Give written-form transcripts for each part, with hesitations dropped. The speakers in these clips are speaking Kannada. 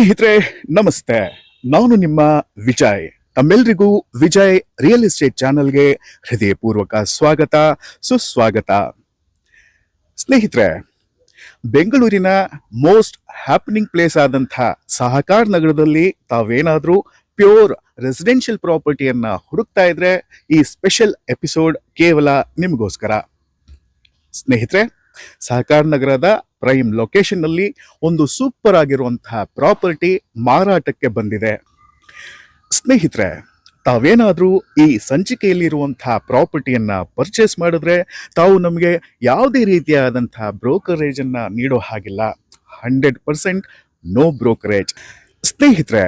ಸ್ನೇಹಿತರೆ ನಮಸ್ತೆ. ನಾನು ನಿಮ್ಮ ವಿಜಯ್. ತಮ್ಮೆಲ್ರಿಗೂ ವಿಜಯ್ ರಿಯಲ್ ಎಸ್ಟೇಟ್ ಚಾನೆಲ್ಗೆ ಹೃದಯಪೂರ್ವಕ ಸ್ವಾಗತ, ಸುಸ್ವಾಗತ. ಸ್ನೇಹಿತರೆ, ಬೆಂಗಳೂರಿನ ಮೋಸ್ಟ್ ಹ್ಯಾಪನಿಂಗ್ ಪ್ಲೇಸ್ ಆದಂಥ ಸಹಕಾರ ನಗರದಲ್ಲಿ ತಾವೇನಾದರೂ ಪ್ಯೂರ್ ರೆಸಿಡೆನ್ಷಿಯಲ್ ಪ್ರಾಪರ್ಟಿಯನ್ನ ಹುಡುಕ್ತಾ ಇದ್ರೆ ಈ ಸ್ಪೆಷಲ್ ಎಪಿಸೋಡ್ ಕೇವಲ ನಿಮಗೋಸ್ಕರ. ಸ್ನೇಹಿತರೆ, ಸಹಕಾರ ನಗರದ ಪ್ರೈಮ್ ಲೊಕೇಶನ್ ನಲ್ಲಿ ಒಂದು ಸೂಪರ್ ಆಗಿರುವಂತಹ ಪ್ರಾಪರ್ಟಿ ಮಾರಾಟಕ್ಕೆ ಬಂದಿದೆ. ಸ್ನೇಹಿತರೆ, ತಾವೇನಾದ್ರೂ ಈ ಸಂಚಿಕೆಯಲ್ಲಿರುವಂತಹ ಪ್ರಾಪರ್ಟಿಯನ್ನ ಪರ್ಚೇಸ್ ಮಾಡಿದ್ರೆ ತಾವು ನಮಗೆ ಯಾವುದೇ ರೀತಿಯಾದಂತಹ ಬ್ರೋಕರೇಜ್ ಅನ್ನ ನೀಡೋ ಹಾಗಿಲ್ಲ. 100% ನೋ ಬ್ರೋಕರೇಜ್. ಸ್ನೇಹಿತರೆ,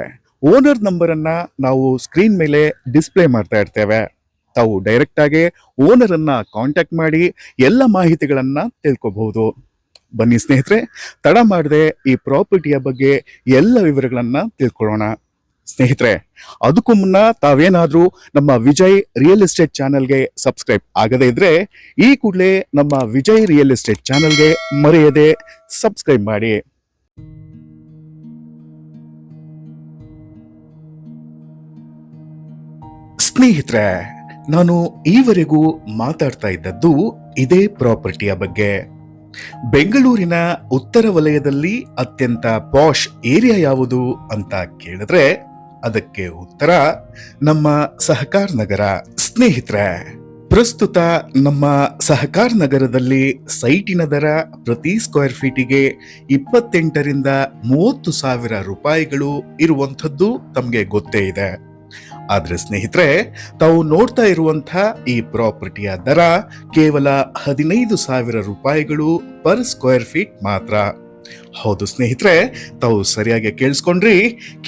ಓನರ್ ನಂಬರ್ ಅನ್ನ ನಾವು ಸ್ಕ್ರೀನ್ ಮೇಲೆ ಡಿಸ್ಪ್ಲೇ ಮಾಡ್ತಾ ಇರ್ತೇವೆ. ತಾವು ಡೈರೆಕ್ಟ್ ಆಗಿ ಓನರ್ ಅನ್ನ ಕಾಂಟ್ಯಾಕ್ಟ್ ಮಾಡಿ ಎಲ್ಲ ಮಾಹಿತಿಗಳನ್ನ ತಿಳ್ಕೋಬಹುದು. ಬನ್ನಿ ಸ್ನೇಹಿತರೆ, ತಡ ಮಾಡದೆ ಈ ಪ್ರಾಪರ್ಟಿಯ ಬಗ್ಗೆ ಎಲ್ಲ ವಿವರಗಳನ್ನ ತಿಳ್ಕೊಳ್ಳೋಣ. ಸ್ನೇಹಿತರೆ, ಅದಕ್ಕೂ ಮುನ್ನ ತಾವೇನಾದ್ರೂ ನಮ್ಮ ವಿಜಯ್ ರಿಯಲ್ ಎಸ್ಟೇಟ್ ಚಾನೆಲ್ಗೆ ಸಬ್ಸ್ಕ್ರೈಬ್ ಆಗದೇ ಇದ್ರೆ ಈ ಕೂಡಲೇ ನಮ್ಮ ವಿಜಯ್ ರಿಯಲ್ ಎಸ್ಟೇಟ್ ಚಾನೆಲ್ಗೆ ಮರೆಯದೆ ಸಬ್ಸ್ಕ್ರೈಬ್ ಮಾಡಿ. ಸ್ನೇಹಿತರೆ, ನಾನು ಈವರೆಗೂ ಮಾತಾಡ್ತಾ ಇದ್ದದ್ದು ಇದೇ ಪ್ರಾಪರ್ಟಿಯ ಬಗ್ಗೆ. ಬೆಂಗಳೂರಿನ ಉತ್ತರ ವಲಯದಲ್ಲಿ ಅತ್ಯಂತ ಪಾಶ್ ಏರಿಯಾ ಯಾವುದು ಅಂತ ಕೇಳಿದ್ರೆ ಅದಕ್ಕೆ ಉತ್ತರ ನಮ್ಮ ಸಹಕಾರ ನಗರ. ಸ್ನೇಹಿತರೆ, ಪ್ರಸ್ತುತ ನಮ್ಮ ಸಹಕಾರ ನಗರದಲ್ಲಿ ಸೈಟಿನ ದರ ಪ್ರತಿ ಸ್ಕ್ವೇರ್ ಫೀಟಿಗೆ 28,000 ರಿಂದ 30,000 ರೂಪಾಯಿಗಳು ಇರುವಂಥದ್ದು ತಮಗೆ ಗೊತ್ತೇ ಇದೆ. ಆದ್ರೆ ಸ್ನೇಹಿತರೆ, ತಾವು ನೋಡ್ತಾ ಇರುವಂತಹ ಈ ಪ್ರಾಪರ್ಟಿಯ ದರ ಕೇವಲ 15,000 ರೂಪಾಯಿಗಳು ಪರ್ ಸ್ಕ್ವೇರ್ ಫೀಟ್ ಮಾತ್ರ. ಹೌದು ಸ್ನೇಹಿತರೆ, ತಾವು ಸರಿಯಾಗಿ ಕೇಳಿಸ್ಕೊಂಡ್ರಿ,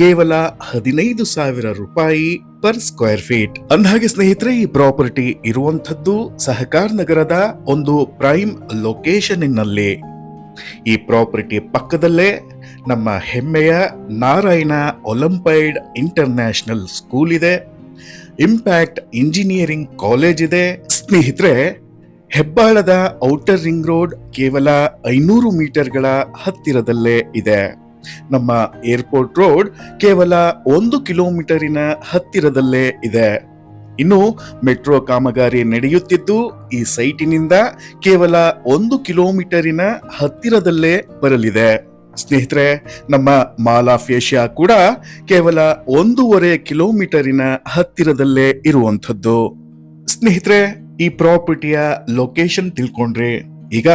ಕೇವಲ 15,000 ರೂಪಾಯಿ ಪರ್ ಸ್ಕ್ವೇರ್ ಫೀಟ್. ಅಂದಹಾಗೆ ಸ್ನೇಹಿತರೆ, ಈ ಪ್ರಾಪರ್ಟಿ ಇರುವಂತದ್ದು ಸಹಕಾರ ನಗರದ ಒಂದು ಪ್ರೈಮ್ ಲೊಕೇಶನ್ ನಲ್ಲಿ. ಈ ಪ್ರಾಪರ್ಟಿ ಪಕ್ಕದಲ್ಲೇ ನಮ್ಮ ಹೆಮ್ಮೆಯ ನಾರಾಯಣ ಒಲಿಂಪೈಡ್ ಇಂಟರ್ನ್ಯಾಷನಲ್ ಸ್ಕೂಲ್ ಇದೆ, ಇಂಪ್ಯಾಕ್ಟ್ ಇಂಜಿನಿಯರಿಂಗ್ ಕಾಲೇಜ್ ಇದೆ. ಸ್ನೇಹಿತರೆ, ಹೆಬ್ಬಾಳದ ಔಟರ್ ರಿಂಗ್ ರೋಡ್ ಕೇವಲ 500 ಮೀಟರ್ಗಳ ಹತ್ತಿರದಲ್ಲೇ ಇದೆ. ನಮ್ಮ ಏರ್ಪೋರ್ಟ್ ರೋಡ್ ಕೇವಲ 1 ಕಿಲೋಮೀಟರಿನ ಹತ್ತಿರದಲ್ಲೇ ಇದೆ. ಇನ್ನು ಮೆಟ್ರೋ ಕಾಮಗಾರಿ ನಡೆಯುತ್ತಿದ್ದು ಈ ಸೈಟಿನಿಂದ ಕೇವಲ 1 ಕಿಲೋಮೀಟರಿನ ಹತ್ತಿರದಲ್ಲೇ ಬರಲಿದೆ. ಸ್ನೇಹಿತರೆ, ನಮ್ಮ ಮಾಲ್ ಆಫ್ ಏಷ್ಯಾ ಕೂಡ ಕೇವಲ 1.5 ಕಿಲೋಮೀಟರಿನ ಹತ್ತಿರದಲ್ಲೇ ಇರುವಂಥದ್ದು. ಸ್ನೇಹಿತರೆ, ಈ ಪ್ರಾಪರ್ಟಿಯ ಲೊಕೇಶನ್ ತಿಳ್ಕೊಂಡ್ರೆ ಈಗ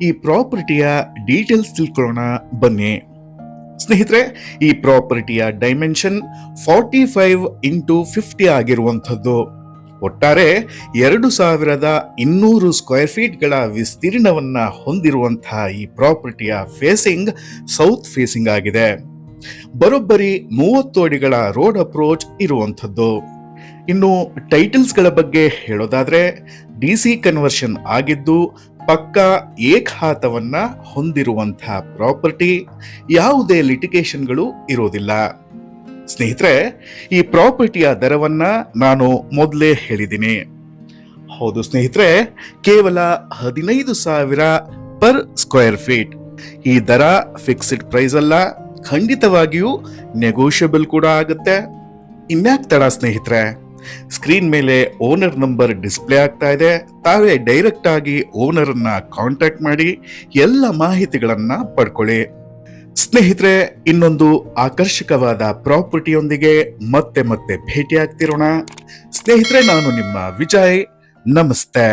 ಈ ಪ್ರಾಪರ್ಟಿಯ ಡೀಟೇಲ್ಸ್ ತಿಳ್ಕೊಳ್ಳೋಣ ಬನ್ನಿ. ಸ್ನೇಹಿತರೆ, ಈ ಪ್ರಾಪರ್ಟಿಯ ಡೈಮೆನ್ಷನ್ 45x50 ಆಗಿರುವಂಥದ್ದು. ಒಟ್ಟಾರೆ 2,200 ಸ್ಕ್ವೇರ್ ಫೀಟ್ಗಳ ವಿಸ್ತೀರ್ಣವನ್ನ ಹೊಂದಿರುವಂತಹ ಈ ಪ್ರಾಪರ್ಟಿಯ ಫೇಸಿಂಗ್ ಸೌತ್ ಫೇಸಿಂಗ್ ಆಗಿದೆ. ಬರೋಬ್ಬರಿ 30 ಅಡಿಗಳ ರೋಡ್ ಅಪ್ರೋಚ್ ಇರುವಂಥದ್ದು. ಇನ್ನು ಟೈಟಲ್ಸ್ ಗಳ ಬಗ್ಗೆ ಹೇಳೋದಾದ್ರೆ DC ಕನ್ವರ್ಷನ್ ಆಗಿದ್ದು ಪಕ್ಕ ಏಕಹಾತವನ್ನ ಹೊಂದಿರುವಂತಹ ಪ್ರಾಪರ್ಟಿ. ಯಾವುದೇ ಲಿಟಿಗೇಷನ್ಗಳು ಇರೋದಿಲ್ಲ. ಸ್ನೇಹಿತರೆ, ಈ ಪ್ರಾಪರ್ಟಿಯ ದರವನ್ನ ನಾನು ಮೊದಲೇ ಹೇಳಿದ್ದೀನಿ. ಹೌದು ಸ್ನೇಹಿತರೆ, ಕೇವಲ 15,000 ಪರ್ ಸ್ಕ್ವೇರ್ ಫೀಟ್. ಈ ದರ ಫಿಕ್ಸ್ಡ್ ಪ್ರೈಸ್ ಅಲ್ಲ, ಖಂಡಿತವಾಗಿಯೂ ನೆಗೋಷಿಯಬಲ್ ಕೂಡ ಆಗುತ್ತೆ. ಇನ್ಯಾಕ್ ತಡ ಸ್ನೇಹಿತರೆ, ಸ್ಕ್ರೀನ್ ಮೇಲೆ ಓನರ್ ನಂಬರ್ ಡಿಸ್ಪ್ಲೇ ಆಗ್ತಾ ಇದೆ. ತಾವೇ ಡೈರೆಕ್ಟ್ ಆಗಿ ಓನರ್ ಅನ್ನ ಕಾಂಟ್ಯಾಕ್ಟ್ ಮಾಡಿ ಎಲ್ಲ ಮಾಹಿತಿಗಳನ್ನ ಪಡ್ಕೊಳ್ಳಿ. ಸ್ನೇಹಿತರೆ, ಇನ್ನೊಂದು ಆಕರ್ಷಕವಾದ ಪ್ರಾಪರ್ಟಿಯೊಂದಿಗೆ ಮತ್ತೆ ಭೇಟಿ ಆಗ್ತಿರೋಣ. ಸ್ನೇಹಿತರೆ, ನಾನು ನಿಮ್ಮ ವಿಜಯ್. ನಮಸ್ತೆ.